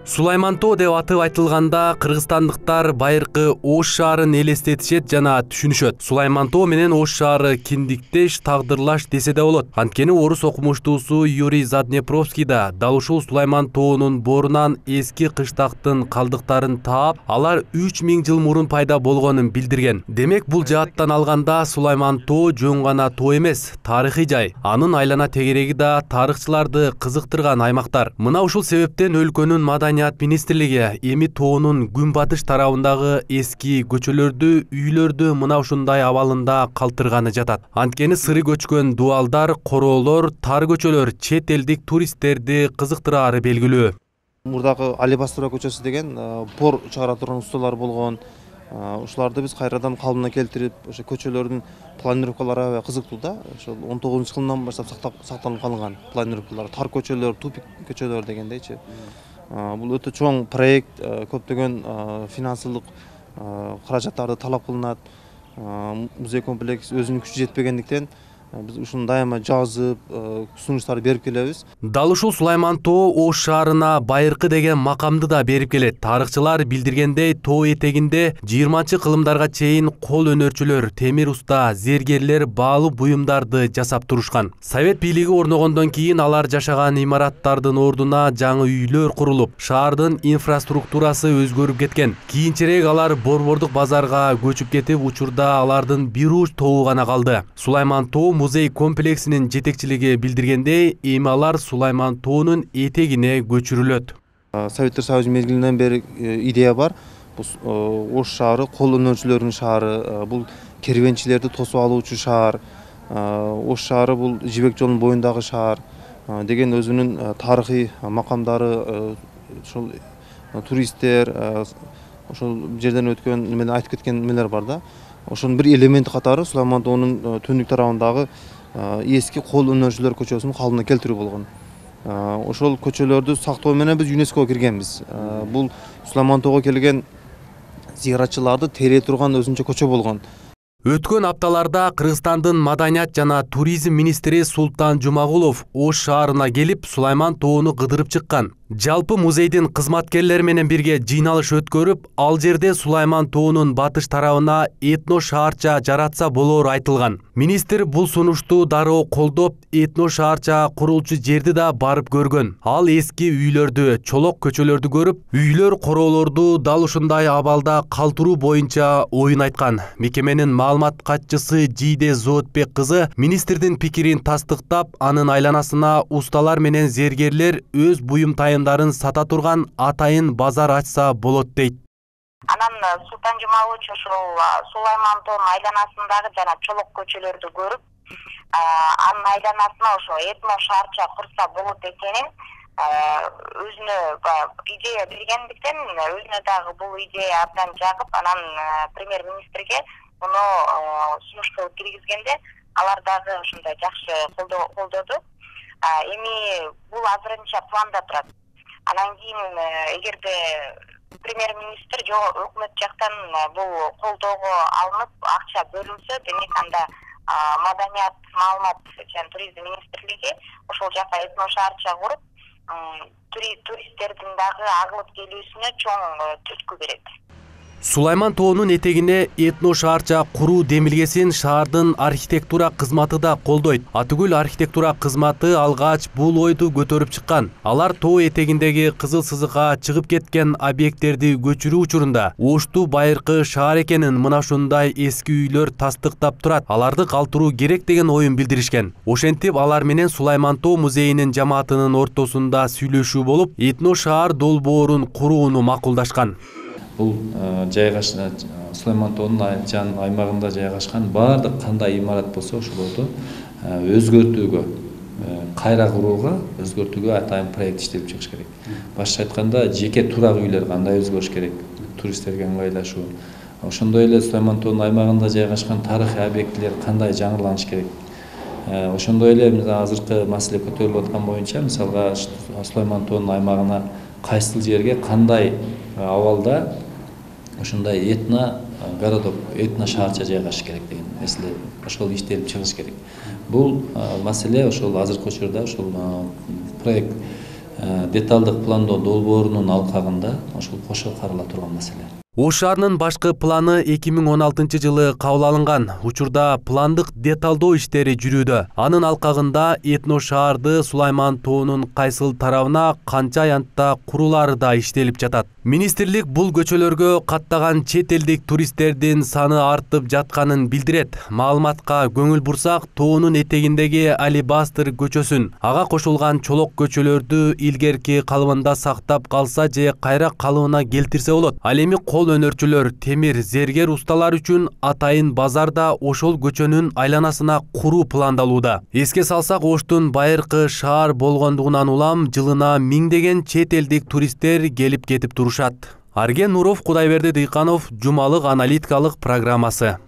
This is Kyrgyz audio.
Сулайман Тоо деп атып айтылганда кыргызстандыктар байыркы Ош шаарын элестетишет жана түшүнүшөт. Сулайман Тоо менен Ош шаары киндиктеш, тагдырлаш десе да болот. Анткени орус окумуштуусу Юрий Заднепровский да дал ушул Сулайман Тоонун борунан эски кыштактын калдыктарын таап, алар 3000 жыл мурун пайда болгонун билдирген. Демек, бул жааттан алганда Сулайман Тоо жөн гана тоо эмес, тарыхый жай. Анын айлана тегереги да тарыхчыларды кызыктырган аймактар. Мына ушул себептен өлкөнүн Маданият министрлиги эми тоонун күнбатыш тарабындагы эски көчөлөрдү, үйлөрдү мына ушундай абалында калтырганы жатат. Анткени сыры көчкөн дубалдар, короолор, тар көчөлөр чет элдик туристтерди кызыктырары белгилүү. Мурдагы Алибастора көчөсү деген пор чыгара турган усталар болгон. Ушуларды биз кайрадан калыбына келтирип, ошо көчөлөрдүн планировкалары аябай кызыктуу да. Ошол 19-жылдан баштап сакталып калган планировкалар, тар көчөлөр, тупик көчөлөр дегендейчи. Бул өтө чоң проект, көптөгөн финансылык каражаттарды талап кылынат. Музей комплекси өзүнүн күчү жетпегендиктен биз ушуну дайыма жазып, сунуштар берип келебиз. Дал ушул Сулайман Тоо Ош шаарына байыркы деген макамды да берип келет. Тарыхчылар билдиргендей, тоо этегинде 20-кылымдарга чейин кол өнөрчүлөр, темир уста, зергерлер баалуу буюмдарды жасап турушкан. Совет бийлиги орногондон кийин алар жашаган имараттардын ордуна жаңы үйлөр курулуп, шаардын инфраструктурасы өзгөрүп кеткен. Кийинчерээк алар Борбордук базарга көчүп кетип, учурда алардын бир уч тобу гана калды. Сулайман Тоо музей комплексинин жетекчилиги билдиргендей, эми алар Сулайман Тоонун этегине көчүрүлөт. Советтер Союзу мезгилинен бери идея бар. Бул Ош шаары кол өнөрчүлөрдүн шаары, бул керуенчилерди тосуп алуучу шаар. Ош шаары бул Жибек жолунун боюндагы шаар деген өзүнүн тарыхый макамдары, ошол туристтер, ошол жерден өткөн немени айтып кеткен немелер бар да. Ошонун бир элементи катары Сулайман Тоонун түндүк тарабындагы эски кол өнөрчүлөр көчөсүн калыбына келтирүү болгон. Ошол көчөлөрдү сактоо менен биз ЮНЕСКОго киргенбиз. Бул Сулайман Тоого келген зыяратчыларды тере турган өзүнчө көчө болгон. Өткөн апталарда Кыргызстандын маданият жана туризм министри Султан Жумагулов Ош шаарына келип, Сулайман Тоону кыдырып чыккан. Жалпы музейдин кызматкерлери менен бирге жыйналыш өткөрүп, ал жерде Сулайман Тоонун батыш тарабына этно шаарча жаратса болору айтылган. Министр бул сунушту дароо колдоп, этно шаарча курулчу жерди да барып көргөн. Ал эски үйлөрдү, чолок көчөлөрдү көрүп, үйлөр, короолорду дал ушундай абалда калтыруу боюнча оюн айткан. Мекеменин маалымат катчысы Жийде Зоотбек кызы министрдин пикирин тастыктап, анын айланасына усталар менен зергерлер өз буюм тайымдарын сата турган атайын базар ачса болот дейт. Анан Султан Жумагулович ошол Сулайман Тоонун айланасындагы жана чолок көчөлөрдү көрүп, анын айланасына ошо этно шаарча курса болот экенин өзүнө идея бергендиктен, өзүнө дагы бул идея абдан жагып, анан премьер-министрге муну сунуш кылып киргизгенде, алар дагы ушундай жакшы колдоду. Эми бул азырынча планда турат. Анан кийин эгерде премьер-министр же өкмөт жактан бул колдоого алынып, акча бөлүнсө, демек анда маданият, маалымат жана туризм министрлиги ошол жака этно шаарча куруп, туристтердин дагы агылып келүүсүнө чоң түрткү берет. Сулайман Тоонун этегине этно шаарча куруу демилгесин шаардын архитектура кызматы да колдойт. Атүгүл архитектура кызматы алгач бул ойду көтөрүп чыккан. Алар тоо этегиндеги кызыл сызыкка чыгып кеткен объекттерди көчүрүү учурунда Ошту байыркы шаар экенин мына ушундай эски үйлөр тастыктап турат. Аларды калтыруу керек деген оюн билдиришкен. Ошентип алар менен Сулайман Тоо музейинин жамаатынын ортосунда сүйлөшүү болуп, этно шаар долбоорун курууну макулдашкан. Бул Сулайман Тоонун аймагында жайгашкан баардык кандай имарат болсо ошолорду өзгөртүүгө, кайра курууга, өзгөртүүгө атайын проект иштелип чыгыш керек. Башкача айтканда, жеке турак үйлөр кандай өзгөрүш керек, туристтерге ыңгайлашуу. Ошондой эле Сулайман Тоонун аймагында жайгашкан тарыхый объектилер кандай жаңыланыш керек. Ошондой эле азыркы маселе көтөрүлүп аткан боюнча, мисалга Сулайман Тоонун аймагына кайсыл жерге кандай абалда ошондой этно городок, этно шаарча жайгашыш керек деген маселе ошол иштелип чыгыш керек. Бул маселе ошол азыркы учурда ошол проект деталдык пландоо долбоорунун алкагында ошол кошо карала турган маселе. Ош шаарынын башкы планы 2016 жылы кабыл алынган. Учурда пландык деталдоо иштери жүрүүдө. Анын алкагында этно шаарды Сулайман тоонун кайсыл тарабына канча аянтта курулары да иштелип жатат. Министрлик бул көчөлөргө каттаган чет элдик туристтердин саны артып жатканын билдирет. Маалыматка көңүл бурсак, тоонун этегиндеги Алибастыр көчөсүн, ага кошулган чолок көчөлөрдү илгерки калыбында сактап калса же кайра калыбына келтирсе болот. Ал эми кол өнөрчүлөр, темир, зергер усталар үчүн атайын базарда ошол көчөнүн айланасына куруу пландалууда. Эске салсак, Оштун байыркы шаар болгондугунан улам жылына миңдеген чет элдик туристтер келип кетип турушат. Арген Нуров, Кудайберди Дыйканов, жумалык аналитикалык программасы.